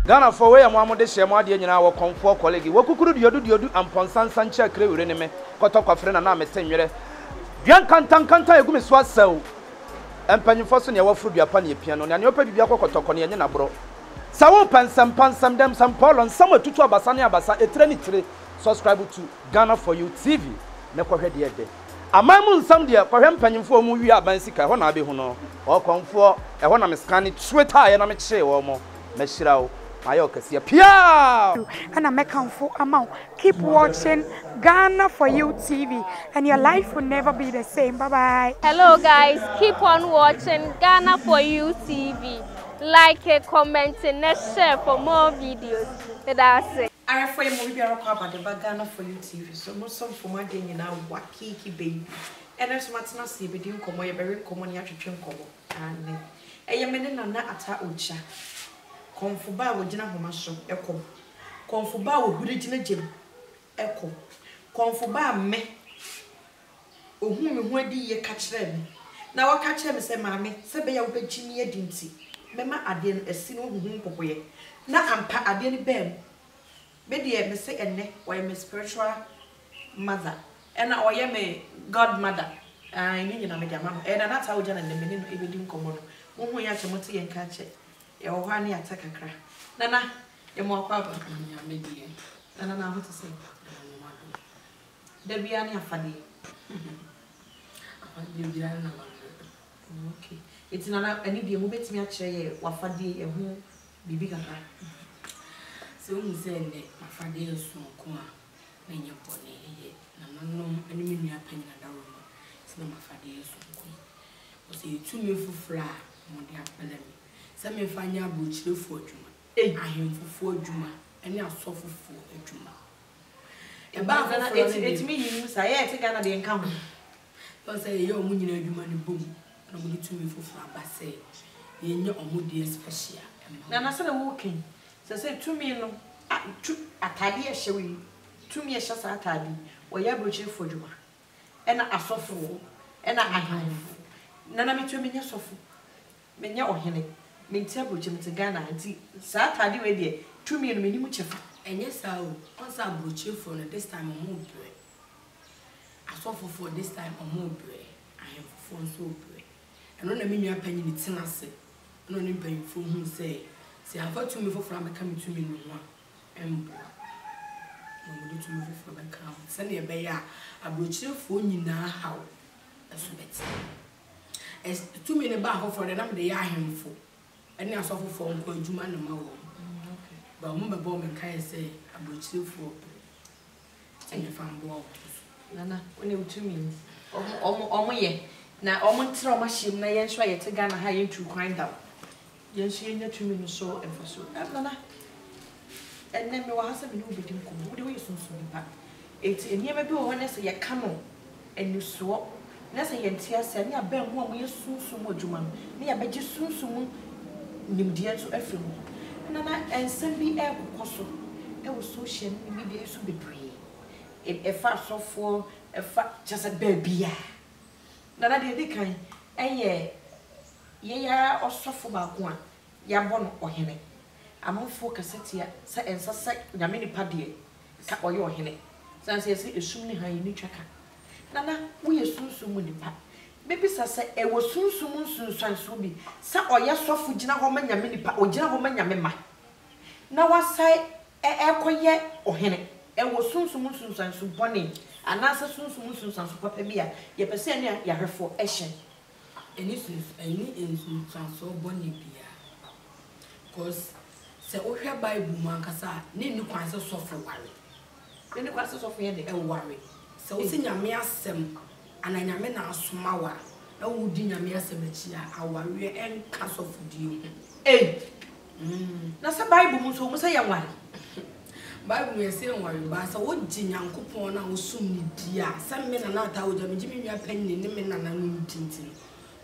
Ghana for way mo amode hye mo ade nyina wo konfo colleague wo kukuru diodu amponsansa nche kre wure ne me kotokwa fre na mesenwere duan kanta egumi so asaw empanyimfo so ne wafuru duapa ne epia no ne opa bibia kotokwa ne nye na bro sawo pansam dem sam polon sam atutu abasa ne abasa etre ni tire subscribe to Ghana for You TV me kohwe de ede amamu nsam de kohwe empanyimfo mu wi aban sika ho na abehu no o konfo ho na me scan Twitter ye na me kye wo mo me shirawo Ayokasiya Pia and I make for amount. Keep watching Ghana for You TV and your life will never be the same. Bye bye. Hello guys, keep on watching Ghana for You TV. Like, comment, and share for more videos. That's it. I for you movie about the Ghana for You TV. So most of for my day now wakiki baby. And there's much not see but you come away very common ya to kobo. And a yamene na ata ucha. Konfuba wo gina homa so ekọ konfuba wo huri gina gem ekọ konfuba me ohun me ho adi ye ka kire me na wa ka kire me se maame se be ya wo begimi adi nti mema ade no asi no ohun popoye na ampa ade ni bem be de me se enne wo me spiritual mother ena oye me godmother ni nyina me dia ma no e na ta wo gina ne me ni no ebedi nkomo no wo hu ya chemote ye nka che ya ohani atakakra nana ya mwakwa ba ya medie nana na ho to say da bia ni afade afade bia na ma okay eti nana ani bia mo betimi a kire ye wafade ye ho bibi kakra se o mu se ne afade esu ko a na nya bone ye nana no ani me nua panyi na dawo no se na afade esu ko o se etumi fufura mo de apele mi se me fanya abrochirefo adwuma ahemfofo adwuma ene asofofo adwuma e ba na etimi yinu sa ye te Ghana de nka ho so say ye omu nyina adwuma ne bom na mo ditumi fofo abase ye nya omu de special na se na wo ken se tumi no atade ye hyewe tumi ye hyesa atade wo ye abrochirefo adwuma ena asofofo ena ahemfo na me tumi nya sofo me nya ohene mentia broche mte Ghana anti sa atade we de tumi no menimu chefa enye sa o on sa broche for no this time on bre asofo for this time on bre ahem for so bre eno na menua panyi ni tinase eno ni panyi fo hu say afa tumi fo fra meka tumi no ho embo mo de tumi fo fra meka se na be ya abroche fo nyina hawo eso beti es tumi ne ba ho for de na me de ya ahemfo ene asofofo nko adwuma ne ma wo okay ba mo be bo me kai say abrochirefo ene fambo nana one utumi omo ye na omo ntra omo hyem na ye nso ye te Ghana ha ye ntu kwan da ye nso ye nya tumi no so emfaso nana enne me wa hasa me no obedi nko wo de wo yesunsu nipa eti eniema bi wo ho ne se ye ka no enuso na se ye ntia se ne aban ho a mo yesunsu mo adwuma no ne ya beje sunsu mo nimdiye so afem nana ensem bi ekokoso e wo social media so bebre e fa sofo e fa just babia nana de kan eye ye ya osofo ba ko a ya bono ohene amofo kasetia sa ensasa nyame nipa de ka oye ohene sanse se esum ni han ni twaka nana wo yesunsu mu nipa bebi sase e wo sunsum sunsanso bi sa oya sofo gina ho ma nyame nipa o gina ho ma nyame ma na wasai ekoye ohene e wo sunsum sunsanso bone anasa sunsum sunsanso papa bia ye pese ne ya hwefo ehyen eni sunsanso bone bia cause se o hwe bible mu ankasa ne ni kwan se sofo ware ne ni kwan se sofo ye de e ware se o se nyame asem ananyame na asomawa na wudi nyame asebachi a aware enka sofudie na sa bible mu so mu say yanware bible ye say yanware ba sa wogi nyankopon na osum ni dia sa me na ata wo jame jimi nwa panni ne me na na no tintin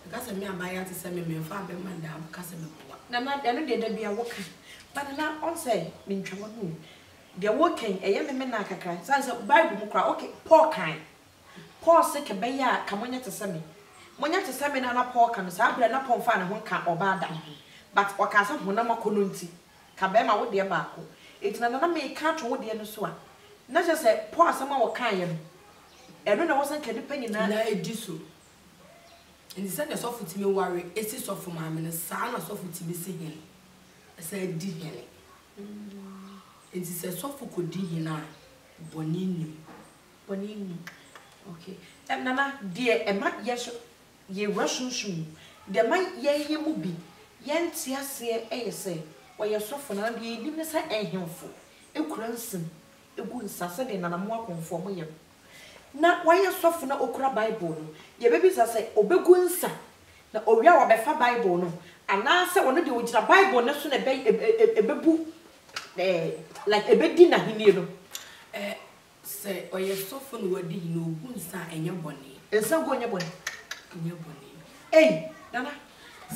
ka sa me abaya te sa me fa be manda ka sa me boa na no de da bia woka ba na on say me ntwa wo de woken eye me na kakra sa bible mu kra okay Paul kan Paul se ke be ya ka monya te se me na Paul kan sa abra na Paul fa ne ho ka obada but wakasa honam akono nti ka be ma wo de baako etina na me ka two wo de no so a na je se po asema wo kan ye no eno na wo san kedi panyi na edi so ndi se na sofu ti me ware esi sofu ma me sa na sofu ti be se hin se di hin ndi se sofu ko di hin na bonini okay nana de ema yeso ye rushun de ma ye mu bi ye ntia se eyese wo ye sofu na de nim ne sa ehemfo ekura nsim egu nsase de nana mo akonfo mo ye na wo ye sofu na okura bible no ye bebi sase obegu nsa na owia wo befa bible no ana se wono de ogira bible na so na ebebu like ebedi na hinie no se oye sofu no wadi no ogu nsa enye boni ensa go enye boni nana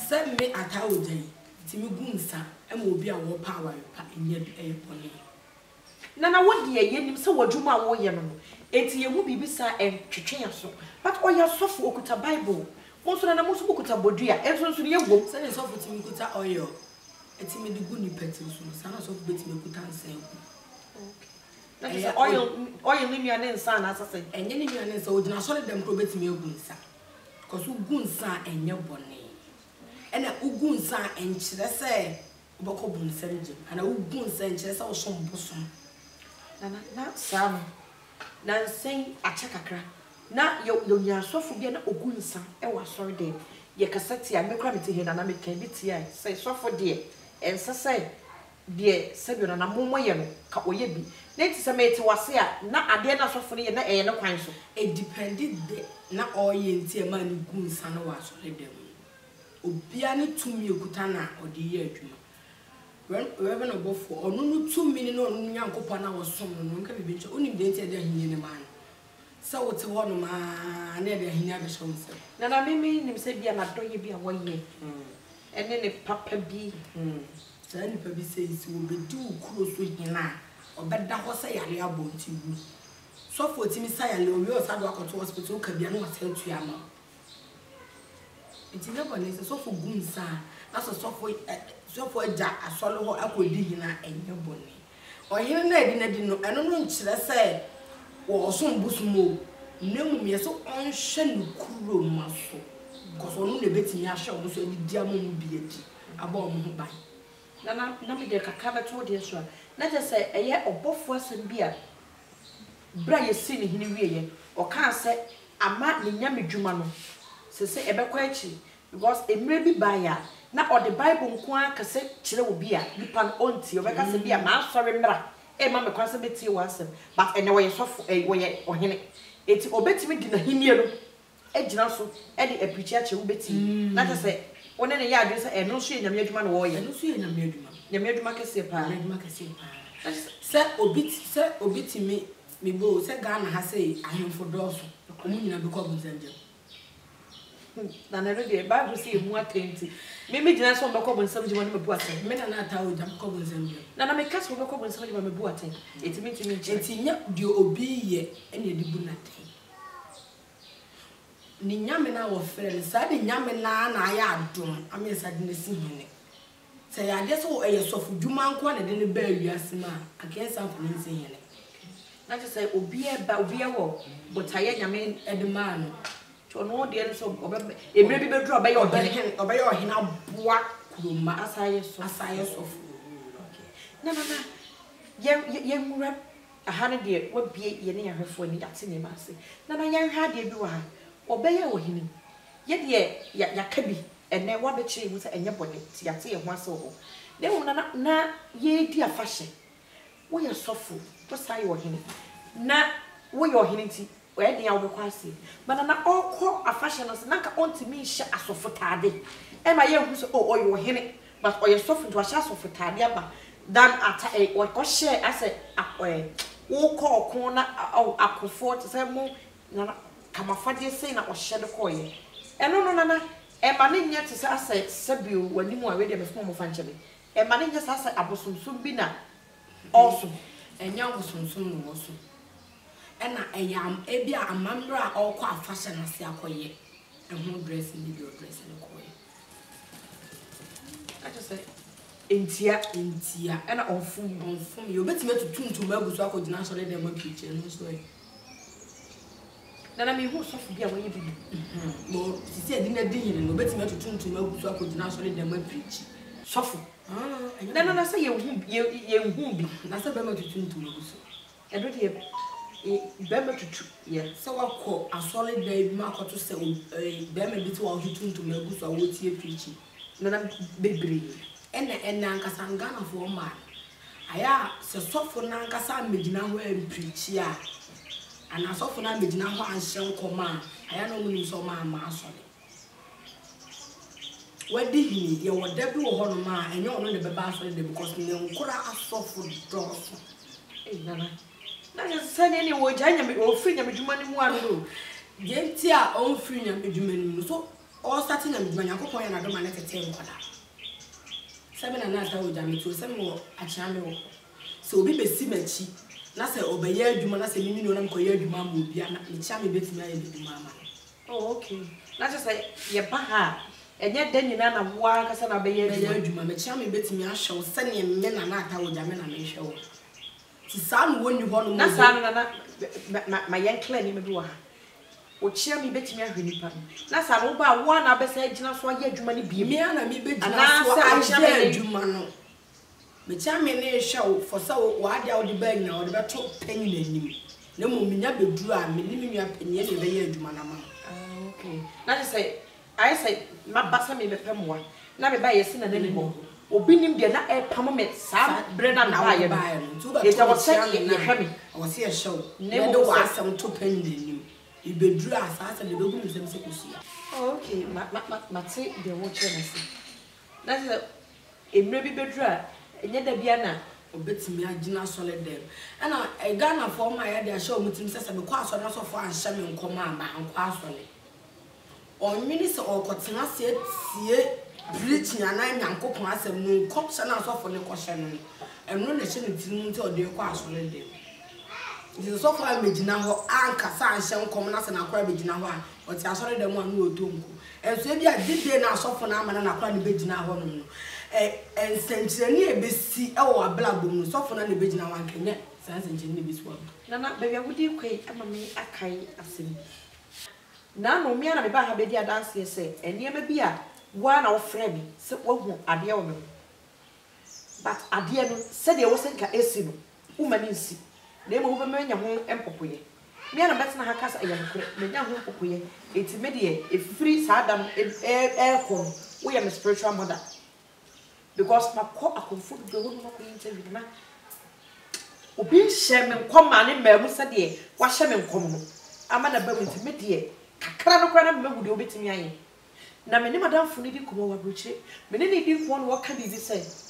se me atawo dai ti me gu nsa ema obi a wo power pa enye boni nana wodi ye nim se wadwuma wo ye no enti ye mu bibisa twetwe aso but oya sofu okuta bible mo so na mo so okuta bodua enso so ye gbo se ne sofu ti me kuta oil eti me de gu ni peti so sana sofu beti me kuta nsa oil ni nua ne nsa na asase enye ni nua ne nsa ogina so le dem ko beti me gu nsa cause ugu nsa enye boni ena ugu nsa enkyere se obako bu nsa nje ana ugu nsa enkyere se wo so mbosom na sam na nsen achakakra na yo nya sofu bia na ogu nsa e wa sorry dem ye kasati a mekra meti he na me kan biti ai say sofu de ensa say de sebi na mommo ye no ka oye bi na ti se meti wase a na ade na sofu ne ye na eye ne kwan so e depended de na oye nti e ma ni gu nsa na wa sorry dem obia ne tumi ekuta na ode ye adwuma wherever no go for onu no 2 minutes no onu nyankopa na wo som no nka bibi ncho oni de nti e de ahini ne man sa wote ho no ma na de ahini abe so nse na mimi nim se bia na doye bia wo ye ene ne papa bi sa ni pa bi se isi wo be di ukuro so hina obeda ho se yale abonti wu so for timi sa yale owi o sa do akoto hospital ka bia no wase atu ama enti na bone se so for gunsa na so for ja asole ho akodi hina enye bone ohine na edi na di no eno no nkyere se wo so mbusumo nemu me so onhwe no kuro maso koso no ne betimi ahwe wo so edi amom bi edi aba omo ho ban na me de kakaba to de so na je se eye obofo asem bi a bra ye si ne hini wieye o kan se ama ne nyamedwuma no se ebekwa echi because emre bi baya na o the bible nko aka se kire wo bi a nipa no onti o beka se bi a ma asori mra e ma me kwa se beti wo asem but ene wo ye sofo wo ye ohene eti obetimi di na hinie no ejina so e de apichi ache wo beti na je se one ne ya adwe se eno so ye nyamedwuma no wo ye eno so ye nyamedwuma kese pa se obitimi me bo se Ghana ha se ahemfo doso omu nyina be ko bunzanje na na de Bible say mu atenti me gina so be ko bunsam jima no me bu aten me na ta o jam ko bunzanje na me ka so be ko bunsam jima me bu aten etimi nya de obi ye ene de bu na ten ni nyame na wo frɛ ne sa de nyame na ya adom ame sa de ne si hene se ya de so eye sofu dwuma nko na de ne ba wiase ma akensa fo ne si hene na je say obi wo botaye nyame edman to no de so obe emre bi bedru obe ye ohina boa kuroma asaye sofu na ye nwura aha ne de wo bie ye ne yahwefo ni ate ne ma ase na ye hwa de bi wa ha obe ye ohini ye de ya kabi ene wa be kire mu se enye bone ti ate ye ho ase ho de wo na ye di afahye wo ye sofu to sai ohini na wo ye ohini ti we de ya wo kwase bana na okọ afahye no se na ka ontimi hye asofo taade e ma ye hu se o ye ohini but o ye sofu to ahye asofo taade aba dan ata wo ko hye ase wo ko okon na akofo te se mu na kamafade sei na ohye de ko ye eno no na e ma ne nya te se ase sabio wanimu a we de me fo mo fa nchebe e ma ne nya se ase abosomsum bi na also enya abosomsum no woso ena eyam ebia amamra okọ afasha na se akoye ehu dress ni bi dress ni koye I just say entia ɛna ɔnfom yɛ obetumi atutuntum agu so akɔgyina so le dem preacher no so ɛ nana me hu sɔfo bi a wɔyɛ bi no sisi edi na di hine no obetumi atutuntum agu so akɔgyina so le dem preacher sɔfo nana sɛ yɛ hu bi na sɛ bɛma tutuntum agu so ɛdo de bɛma tutu yɛ sɛ wakɔ asɔle da bi ma akɔto sɛ bɛma bi te wa tutuntum agu so a wɔtie preacher nana bebre ɛna ankasa Ghana fo ma aya sɛ sɔfo na ankasa amegyina ho preacher a ana sɔfo na amegyina ho anhyɛ nkɔma aya no mu ni so ma asɔle wadi hini ye woda bi wo hono ma enye ono ne beba asɔle de because ne nkora asɔfo dɔso nana na sɛ ne wo gya nyame o free nyame dwuma ne mu ano yenti a on free nyame dwuma ne mu so all starting nyame dwuma yakopon ya na do ma ne tete nkoda sɛbe na ata wo gya me to sɛ me wo akyea me wo sɛ obi besi machi na sɛ obɛyɛ adwuma na sɛ nini no na mkɔyɛ adwuma ma obi na ne kyea me betimi ayɛ adwuma ama oh okay na sɛ ye ba ha enye den nyina na wo aka sɛ na bɛyɛ adwuma me kyea me betimi ahwɛ wo sɛ ne me na ata wo gya me na me hwɛ wo ti saa no woni hɔ no na saa no na ma yɛn clear ni me bi wɔ ha o kyea me betimi ahwɛ nipa na saa no ba wo na bɛsɛ gyina so ayɛ adwuma ne bi me na me begyina so ayɛ adwuma no me kyea me ne hwɛ wo for sɛ wo ade a wo de ba nyina wo de bɛto panyi n'anim na mo minya beduru a me ni me nua panyi ne bɛyɛ adwuma na ma okay na sɛ I say ma basa me bepɛ moa na me ba yɛ se na nani bɔ obi nim de na e pam me saa bre na na ba yɛ no e ta wɔ sɛ yɛ hwɛ me wɔ se yɛ hwɛ ne de wɔ asɛm to panyi n'anim ibeduru a saa sɛ de bɛgu me sɛm sɛ kosia okay ma te de wo kyerɛ na se na sɛ emre bi beduru a enye da bia na obetimi agina solid dem ana Ghana for ma ya de ahye omutim sɛ me kɔ asɔre na sɔfo anhyɛ me nkɔma ama ankɔ asɔre onwini sɛ ɔkɔtena se tie preaching anan nyankopɔn asɛm no nkɔpsɛ na asɔfo ne kɔhyɛ no ɛno na hyɛ ne tirim nti ɔde kɔ asɔre dem nti sɔfo a megina hɔ anka sa anhyɛ nkɔm na sɛ na akora begina hɔ a ɔte asɔre dem a no otomko ɛnso bi a dide na asɔfo na ama na akora ne begina hɔ no ensɛnkyerɛni ebesi ɛwɔ ablabom no sɔfo na ne begina hɔ ankenye saa ensɛnkyerɛni ebesi wɔ nana baabi agudi kwai ama me akai asɛm na no me na me ba ha bedi adanse sɛ enema bi a wa na wo frɛ me sɛ wahu adeɛ wo me but adeɛ no sɛ de wo sɛ nka esi no wo mani nsi na mo wo be manya ho empopoye me na betena ha kasa ɛyɛ nkore menya ho empopoye eti me de efiri saa dam ɛkɔ wo yɛ me spiritual mother because ma ko akonfo do wo no ko interview na obi hyɛ me nkɔma ne maamu sɛ de wa hyɛ me nkɔm no ama na ba mu nti me de kakra no kra na me hu de obetimi aye na me ne madam funi di komo wa brochire me ne di ko no waka bi sɛ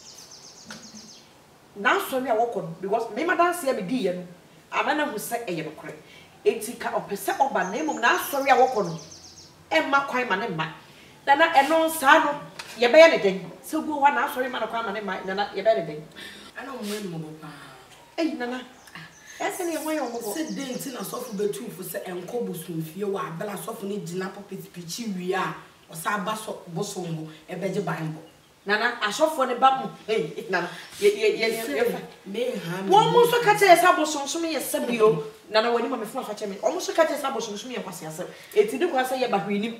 na so me a wokɔ because me madam se me di ye no ama na hu sɛ ɛyɛ no kra enti ka opese oba na emom na so we a wokɔ no emma kwan ma ne ma na ɛno saa no ye bɛyɛ ne den sɛ bu hɔ na so we ma na kwan ma ne ma na ye bɛyɛ ne den ana mo mo bo pa nana ese ne ho ye mo bo sɛ den ti na sɔfo betufo sɛ enko bosumfie wa abela sɔfo ne gina puppet pichi wi a osa ba so bosom ho ebeje bible nana asɔfo ne ba mu nana ye me ha me wo mo so ka kyerɛ sɛ bosomsom yɛ sabio nana wani ma me fo afa kyerɛ me o mo so ka kyerɛ sɛ bosomsom yɛ kwase asɛ eti de kwa sɛ yɛ ba hwenim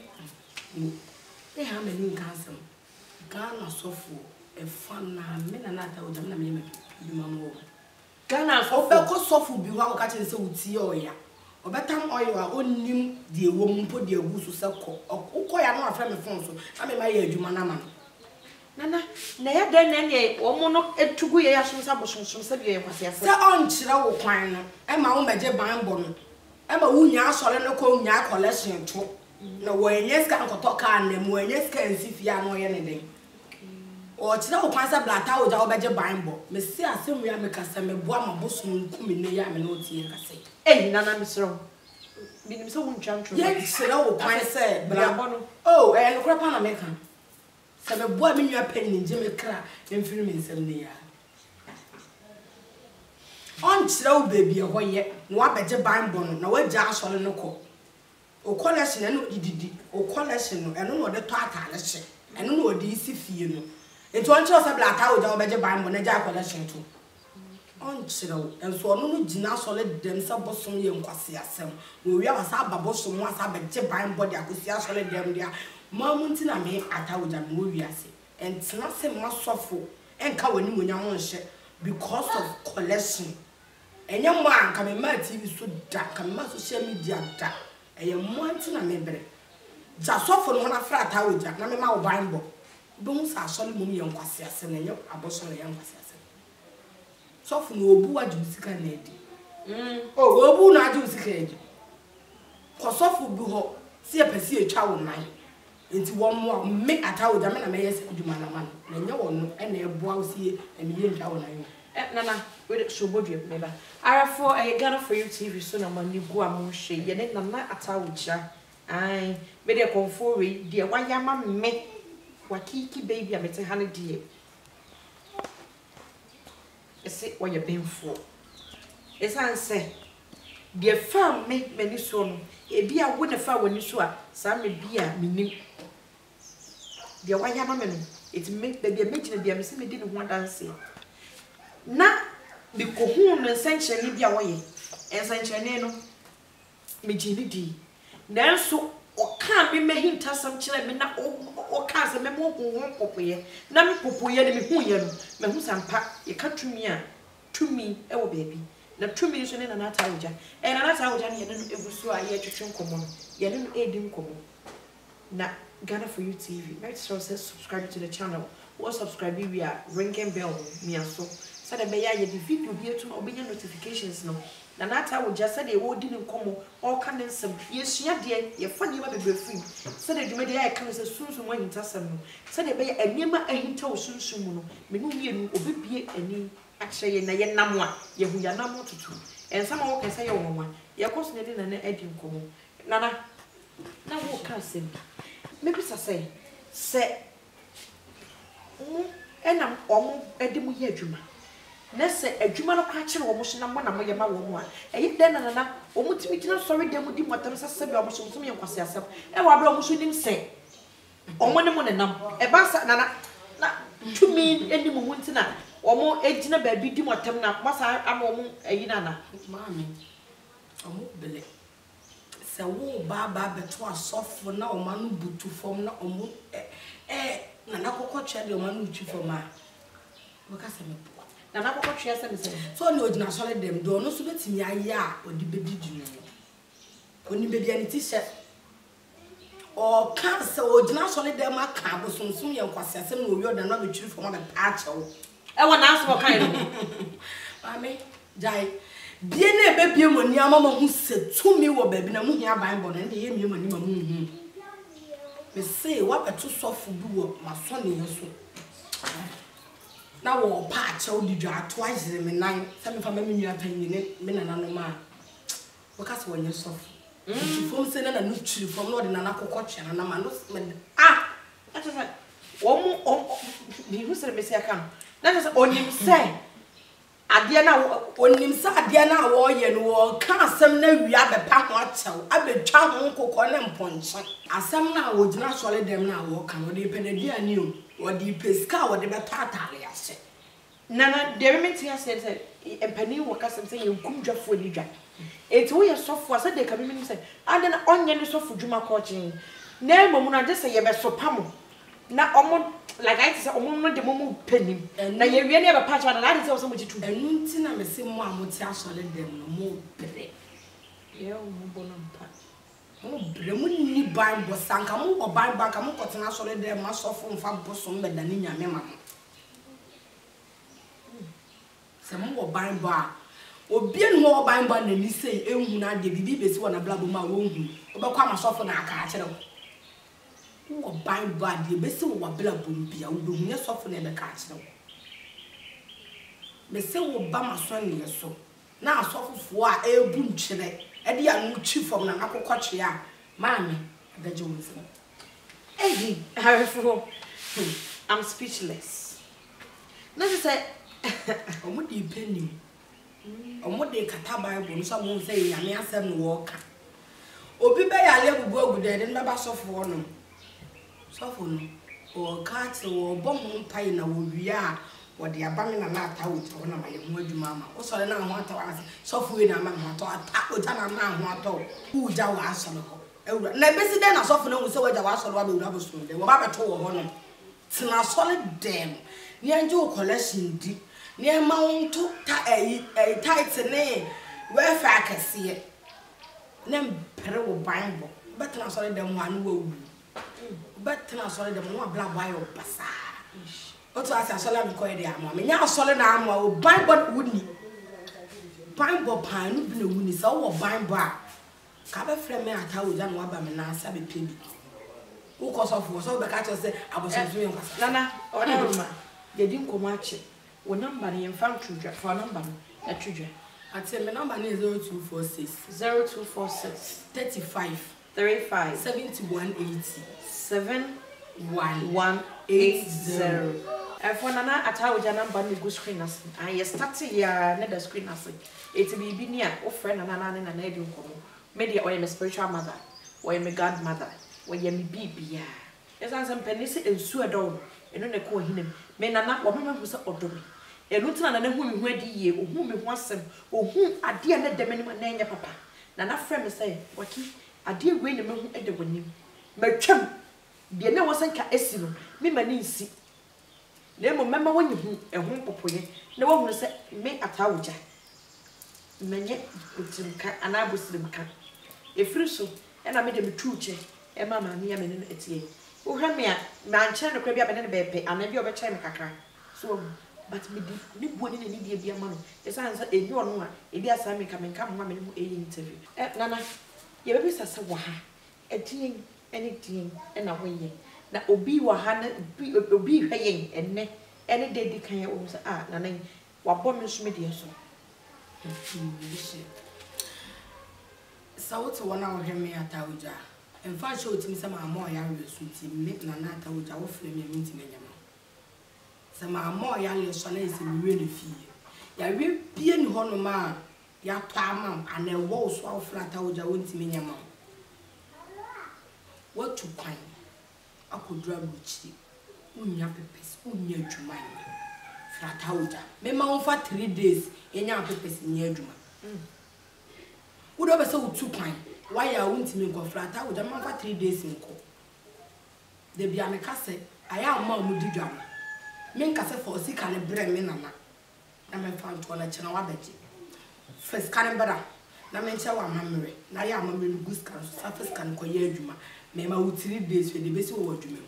me ha me ni kansem Ghana sɔfo efa na me na ata o jam na me bi ma mo Ghana sɔfo obekɔ sɔfo bi hɔ a ka kyerɛ sɛ utie oya obetam oyo a onnim de ewo mpo de agu so sɛ kɔ okɔ ya no afra me fon so na me ma yɛ adwuma na ma nana na ya den na ne o mo no etugu ye yasom sa bosomsom sa bi ye kwase ase sɛ ɔnkyerɛ wo kwan no ɛma wo megye banbɔ no ɛma wo nya asɔre no kɔ nya collection to na wo enye ska nkɔtɔ ka na mo enye ska nsifia no ye ne den o kyerɛ wo kwan sɛ blata wo ja wo begye banbɔ me si asɛm ya me kasa me boa ma bosom nkumi ne ya me no tie kasa nana misro binim so wuntwa ntro ye kyerɛ wo kwan sɛ blabɔ no oh no kora pa na me kan sɛ me boa me nua pen ne gye me kra mfiri me nsɛm ne ya on kyerɛ wo baby hɔ ye na wa begye banbɔ no na wagya asɔre no kɔ o collection no dididi o collection no ɛno no de to atale hye ɛno no de isi fie no Enti on chiro sabla atawo ja obeje Bible na ja collection to. On chiro enso ono no gina solid dem sa bosom ye nkwase asem. We wi asa babosom asa beje Bible de akosi solid dem dia. Mamunti na me atawo ja mo wi ase. Entina se masofo enka wani munya ho nhye because of collection. Enya mo anka me ma TV so da, ka me ma social media da. Eye mo anti na me bere. Ja sofo no na fra atawo ja na me ma wo Bible. Don't say sorry, mommy, and Quasia, and your abortion, young Quasia. So for no boo, I do sick and lady. Oh, boo, I do sick. Cause off will be hot, see a pursue a child mine. Into one more, make a tower, the man, I may say, do man, and no one, and a boy see and you tower. Nana, with show body of never. I have for a Ghana for you TV soon when you go among shade, yet I'm not a tower. I made a conform, dear, why your mamma make. Wakiki baby, I met a honey dear. I say what you've been for. As I say, dear farm make many son. A beer wouldn't far when you saw some beer, meaning. Dear, why have a man? It make the making the Missy didn't want to say. Now, the cohoon and sanction leave your way, and sanction, me G. Now, so. O can't be making some children or cast a memo popoye. Nami popoye de me who me who some pack, you cut to me, oh baby. The 2 minutes in an atauja, and an atauja, you didn't ever saw a year to chunk common. You didn't aid him common. Now, Ghana for you TV. Make sure to subscribe to the channel or subscribe via ringing bell. Me and so. So that may I the video here to obey notifications no. Nanata would just say they all didn't come all kind of some. Yes, yeah, dear, you're funny, but be free. So that you made the eye comes as soon as one in Tassam. So they may a near a hint of soon soon. Menu will be any actually in a Yanamwa, Yahuyanamo to two. And some more can say, oh, woman, you're constantly an editing como. Nana, now what can say? Maybe say, and I'm almost a demo here, Juma. Nesse a Jumano catcher or motion and one of my mamma. A then another, or multimeter sorry, they would do what there is a seven or some young yourself. And what I shouldn't say. On one and a bassa, Nana, to me, any moment now, or more edging a baby, do what must I am a Yanana. Mammy, I won't believe. So, Baba, but to a soft for now, man, but to form not almost Nanako Chad, your man, which you for my. What can I na na kokko twa se me so na ogina sole dem do no so betimi aya odi bedi dunu oni bedi ani t-shirt o kan se ogina sole dem aka abosonsun ye nkwase asem na owi oda na betwiri fo ma be paachewo e wona aso kan no mami jai bie na ebe bie mo ni amama hu se tumi wo ba bi na mu hia Bible na ye mie mani ma mu hu me say wa beto sofo bi wo maso ne yeso na wo patch o didwa twice me nan se me fa ma menua panyi me nana no ma wo ka se wonye soft fom se na no chiri fom no de nana kokko chena na ma no ata fa wo mu bi hu se me se aka na se onim se ade na onim se ade na wo ye no wo ka asem na wia be pa ho achew abetwa ho kokko ne mponche asem na wo gina sole dem na wo kan wo de penadi ani o what the pesca or the batata yase nana de rementi ase say empani wo kasem say ye nkumdwafo ni dwa eti wo ye sofo ase de kabi mi say ade na onye ni sofo dwuma ko chin na emom na de say ye be sopamo na omo like I say omo no de momu panim na ye wie na be patch na ade say so mo jitu enu nti na me say mo amoti asole dem no mo bere ye o mo bono pa mo bere mo ni Bible sanka mo o Bible ka mo kotena asole dem ma sofo mfa boso me da ni nyame ma mo se mo o Bible a obi en ho o Bible na ni say ehun na de bibi besi wona blabo ma wo hu obekwa ma sofo na aka akere wo Bible a de besi wo blabo bia wo hu ne sofo na be ka akere me se wo ba ma so ne so na asofofo a ebu nkyere e de ya no chi fom na akokọ che a maami adaje wo nse hey I'm speechless na say omo de penny omo de kata Bible no so mo say yame asem no wo ka obi be ya le bubu ogude de na ba sofo no o catch o bomb pie na wo wia wo de abame na na ata wo to na ma ye ho adwuma ma wo sole na ho ata wa so fu na ma ho ata o ja na ma ho ata wo ja wa asole ho ewura na besi den na so fu na wo se wa ja wa asole wa be wura bo so de wo ba beto wo ho no tina solid dem ni anje wo collection di ni ma won to ta tight ne we fa kase nem pere wo bible better solid dem wa no wo better solid dem no bla boy o pasa oto asa solid mi ko e dey amo me nya solid na amo o bible wuni bible pan no bi na wuni so wo bible a ka be frɛ me ata wo ja no aba me na asa be pebi wo ko so fo so be ka cho say abosunsun yen kwasa nana ona ruma ye din ko ma che wo number ne yemfa twudwa for number no na twudwa ati me number ne 0246 35 7180 7180 for nana atawoja number ne go screen as and you start ya na the screen as it be bi ni a wo friend nana na na edi nkomo media or my spiritual mother or my godmother or my bibia yes ansem penisi ensu edo eno ne ko hinem me nana wo mama hu se odomi enu tena na hu mi hu adi ye ohu mi hu asem ohu ade na dem ne na nya papa nana frɛ me say waki ade we ne me hu ede wonim matwam de na wosanka esi no me mani nsi na mo mama wonyi hu ehu popoye na wo hu se me atawoja menye utimka anabosirimka efiri so na me de me tuche e mama me ya me no etie wo hwa me a manche no kwa bia me ne bepe anabi obeche me kakra so but me di ni buoni ne ni bia ma no esa ansa enyi ono a ebi asa me ka me nka mo me no e interview nana ye bebi sasa wa ha edin anything na woye na obi wa ha na obi hweyen enne ene de di kan ya wo sa nana wa bo me so me de so so what one hour me atawuja en fa show timi sama amo ya resu timi na na atawuja wo frɛ me mi timi nyama sama amo ya le so na ese mi we fi ya we bie ni ho no ma ya pa ma ana wo so wo frɛ atawuja wo timi nyama what to kwan akodura buchi unya pepes unya adwuma frɛ atawuja me ma won fa 3 days enya pepes ni adwuma wo do be se wo tu kwan why ya wuntimi nko frata wo jama fa 3 days nko de bia me kase aya ma mu di dwam me nkase for sika ne bre me nana na me fa nto na chena wa beje first kan bra na me nche wa mamre na ya mamre no gus kan so first kan ko ye adwuma me ma wo 3 days we de be se wo adwuma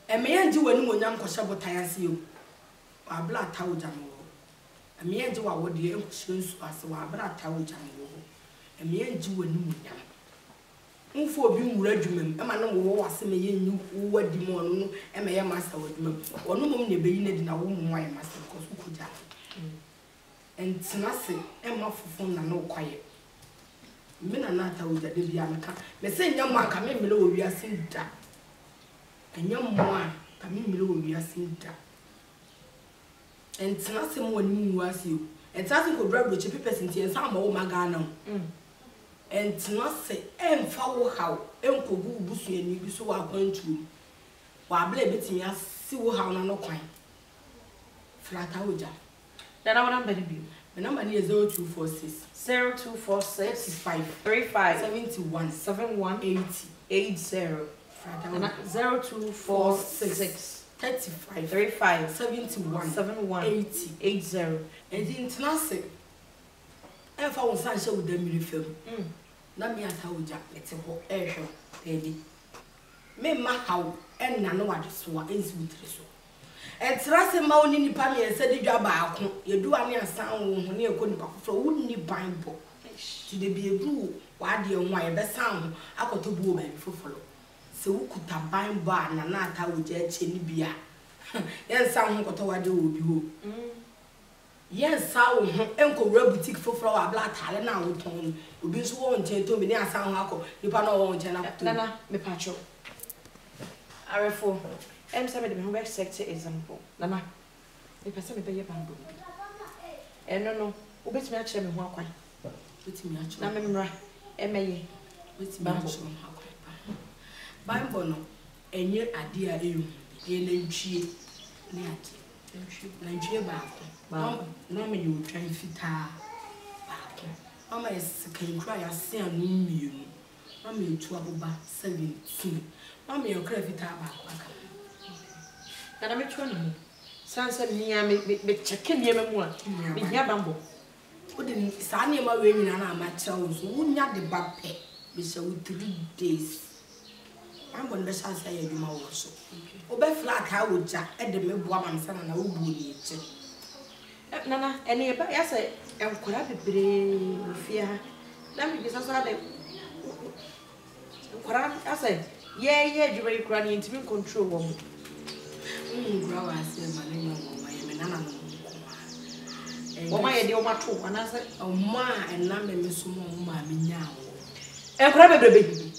e me yanji wani mo nyam ko shebo tayanse yo wa bla tawo jama me yanji wa wo de enkushire nsu ase wa bra tawo jama wo me yanji wani mo nyam mfo obi nwura adwumam e ma no wo wase me yenyi wo wadi mo no e me ye master wadwumam ono mom ne beyi na di na wo mo aye master ko so kuja entinase e ma fofo na no kwaye me na na ta wuja de bia meka me se nyam aka me mele wo wiase da enyam mo a ka me mele wo wiase da entinase mo wani mu wase o entinase ko dra bro che pepes nti ensa ma wo magana entinase emfa wo haw enkogu busuani bi so wa kwantu wa bla betimi asi wo haw na no kwan frata woja na wana mbani bi my number is 0246 35 71 80 frata 0246 35 71 80 entinase emfa wo san hye wo da miri fam na me ata woja ete ho ehwe ebi me ma haw enna no wade so a ensi wutire so entrase ma oni nipa me ense de dwa baako yeduwa ne asan wo ho ne ekɔ nipa kofo wo ni bible ti de bi ebu wade ho a ye besan ho akoto bu o ba foforo se wo kuta bible a na ata woja eche ni bia yensan ho koto wade wo bi ho yes how enko boutique foforo wa bla tale na wo ton obi so wo nchen to bi ni asan ho akọ nipa na wo nchen na to nana me pacho arefo say me de me work sector example nana me pese me be ye bambo bi eno no obetimi a kire me ho akwan betimi a kire na me mra emeye betimi a kire ho akwan bible no enye ade a ehu e na ntwie ne ade na ntwie baako na me yo twan fitaa baako mama esikankura ya se anu mienu mama etu aboba 17 mama yo kra fitaa baako aka na me twa no sansa nia me cheke nia mu a me hia bambo odi saa nia ma we nyina na ama chew so wunya de ba pe be se we 3 days bambo ne sa sa ya duma wo so obe flat ha woja e de me boa man sana na wo bu ni eche nana ene ba ya se enkora bebre fia na me bisa so ade enkora ase ye djuma ikura ni intimi control wo mu gura wa se ma le nyo ma ye me nana no wo ma ye de o ma to ana se o ma ena me so mo ma me nya wo enkora bebre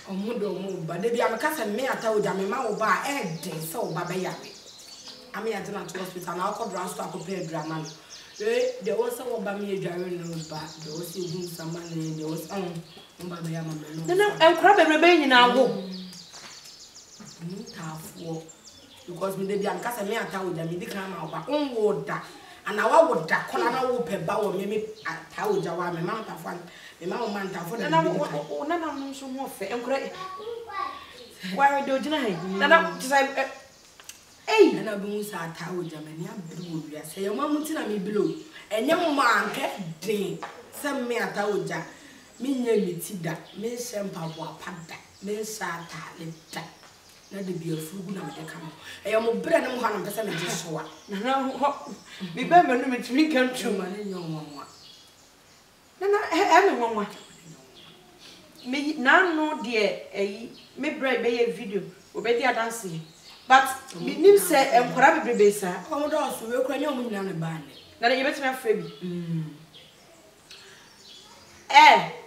omudo mu ba de bia me kasa me ata o ja me ma wo ba e de se o ba be ya me ame ya tena to hospital na ko dra sto akopɛ drama no de wo se wo ba me adware no ba de wo se hu sama ne de wo se ba be ya ma me no na enkora bebre nyina wo ntafo because me de bia me kasa me ata o ja me di kan ma wo ba wo da ana wa wo da kona na wo pe ba wo me ata o ja wa me ma ntafo me ma wo ma ntafo da na no so mo fe enkora why do jina he na just na bi mu sa ata o ja me ni abiri wo bia se yo ma mu tina me bilo enye mo ma anka den se me ata o ja me nya mi ti da me sempa bo apada me sa ata le da na de bia fugu na me de kama eyo mo bre na mo ha na pesa me je soa na mi ba me no me timi kan tu ma ne nyo nwa na me nwa me na no de me bre be ye video obedi adanse but me nim say enkora bebrebe sa o mo do so we kura nya mo nyina ne ba ne na ye betime afra bi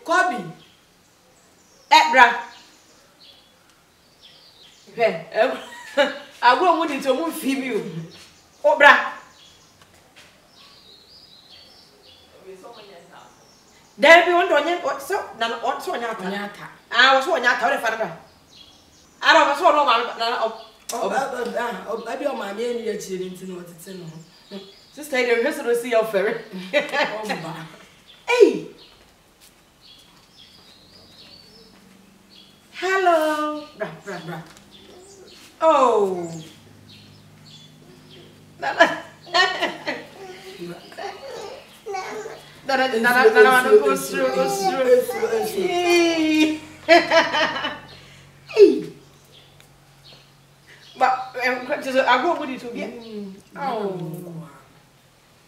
Kobi bra agro mo di to mo fi mi o bra there be one donye so na on so nya ata wo so nya ata o le fa bra ara so no ma na abi o ma me ni ya chire nti no tete no sister dey rehearse to see your ferry ba hey hello bra oh nana but just I go with it again. Oh,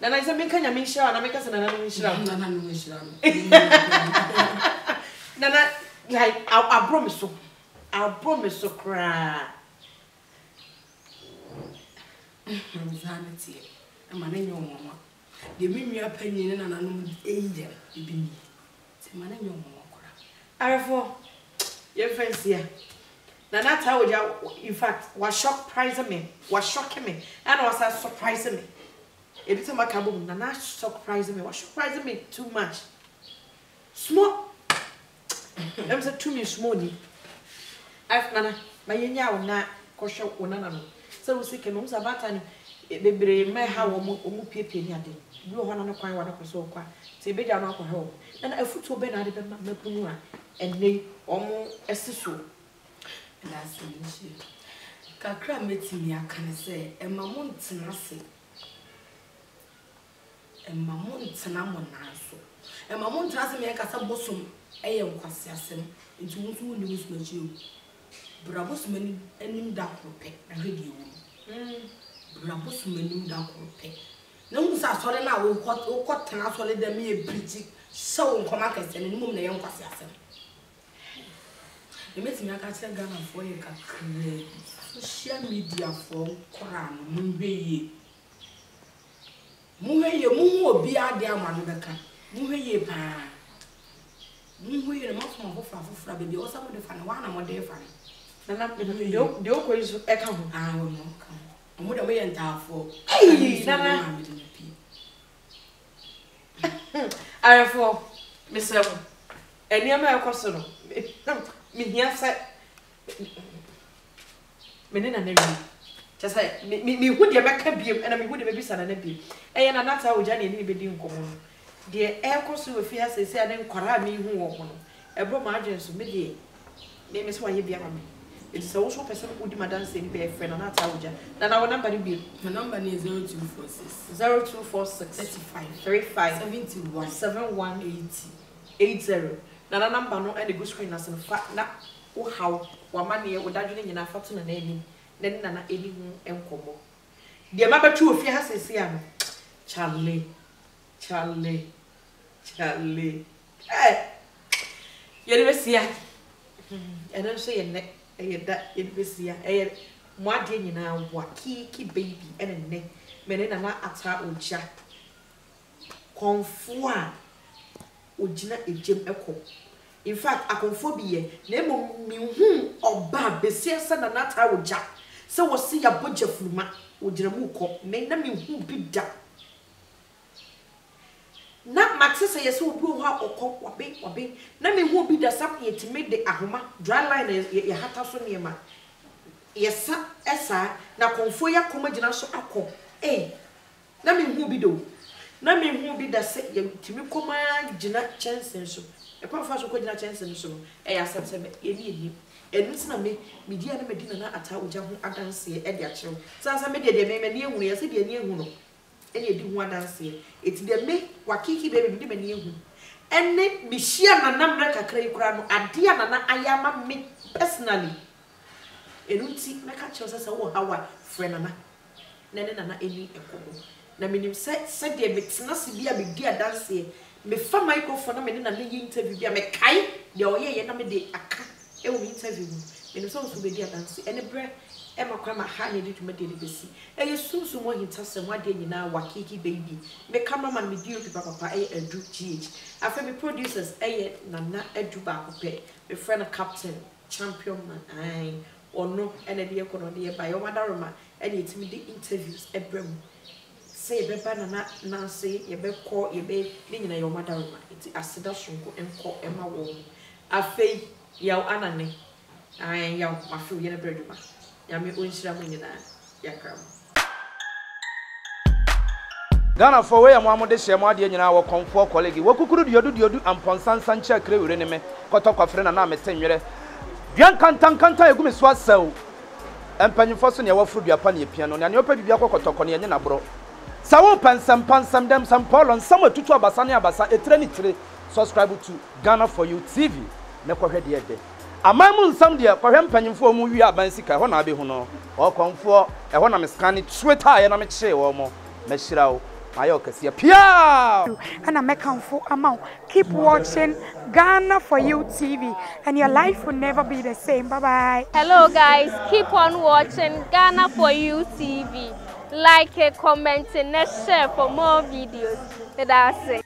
nana is a make a misha, and I make us another misha. Nana, like I promise you. I promise to cry. Zanity. I'm an annual mama. The mimi opinion and an angel. You be me. Say, my name, your mama. Therefore, your friends here. Nana told you, in fact, was shock surprising me, was shocking me, and was surprising me. Every time I come home, Nana surprising me, was surprising me too much. Small. I'm said to me, small. Nana, my yenya will not kosho onana. So we can also about an baby may have a pepe near them. You want to quite one of us so quite. Say, be down alcohol. And a foot to bed out of the Mapuna and they almost a sister. That's an issue. Kakra met me, I can say, and my month and my month and I'm on so. And my month has me a cassa bosom, I am quasiasem, into who news with you. Brabos many and dark pet, and radio. Brabos many dark pet. No one's a solid now, what can I solid them me a pretty so comarcus and moon the young quasiasem. You met me a catcher gun for you can create social media for Koran, Mumbe. Mumbe, you move be out there, Madaka. Mumbe, pa. Mumbe, the most of for baby, or some of the fun one more day funny. The oak is echo. I will not come. I'm with a way and tower for. Hey, Nana. Therefore, Miss Evan, and near my cousin. Me here said, menena na wi just say me hu de meka biem na me hu de be bisa na na biem na nata oja na ni be di nkomo de koso we fi asese ade nkwara me hu wo ho no ebo ma adwen so me de me so waye bia ma me it is also person who di madam say be friend na nata oja na na wo number ni biem my number is 0246 35 71 80 na number no and the good screen as in fact na wo how wa mane wo dadwene nyina fato na ani na eni hu enkomo de ma betu ofie ha sese ya no Charlie yele besia eno so ye ne da yele besia mo ade nyina wa kiki baby ene ne mene na ata oja konfo a ogina ejem eko in fact akonfo biye na emo mi hu oba besia se na ata oja se wo se ya boja furuma ogina mu ko me na mi hu bi da na maxese yesi obi ho akokọ wabe na me hu bi da sap yetime de ahoma dry line ye hata so niema yesa esa na konfo ya koma gina so akọ na me hu bi do na me hu bi da se yetime koma gina chansen so e kwa fa so ko gina chansen so ya asase be eni enu tina me dia na medina na ata oja ho adanse e de akyew sansa me de me ni ehunu ye se de ni ehunu eni edi ho adanse eti de me wakiki baby de me ni ehunu enne mi hia na namra kakra ikura no ade na na ayama me personally enu ti me ka kyew se wo hawa friend na na eni ekomo na minim se de me tina se bia me di adanse me fa microphone na me na ne interview bia me kai de oye na me de aka e wo interview me so be di adanse ene bre e makwa ma ha ne di tuma de besi e yesusu mo hintase mo ade nyina wakiki baby me cameraman me dio papa e edu gh afa me producers e nana edu ba ko pe me friend captain champion man ai ono ene de ekono de ba yo madaroma ene etimi di interviews e brem say be ba na say ye be ko ye be ni nyina yo madaroma eti aseda sonko enko e ma wo afei yaw anane ai yaw mafu ye na breduma ya me onshira mo nyina yakram Ghana for way am de hye mo ade nyina wo konfo colleague wo kukuru diodu amponsansan cha kre wure ne me kotokwa frɛ na me tenwere duan kantankanta egumi so asaw empanyimfo so ne wafuru duapa ne pia no ne opa bibia kotokɔ ne nye na bro sawo pansam dem sam polon sam atutu abasa ne abasa etre ni tire subscribe to Ghana for You TV me kɔhwɛ de ede amamu nsam de kɔhwɛ mpanyimfo mu wi aban sika hɔ na abehu no ɔkonfo ɛhɔ na me scan Twitter ayɛ na me kye wo mo me hyirawo ayo kasiya pia and I make amount. Keep watching Ghana for You TV and your life will never be the same. Bye bye. Hello guys, keep on watching Ghana for You TV. Like, comment, and share for more videos. That's it.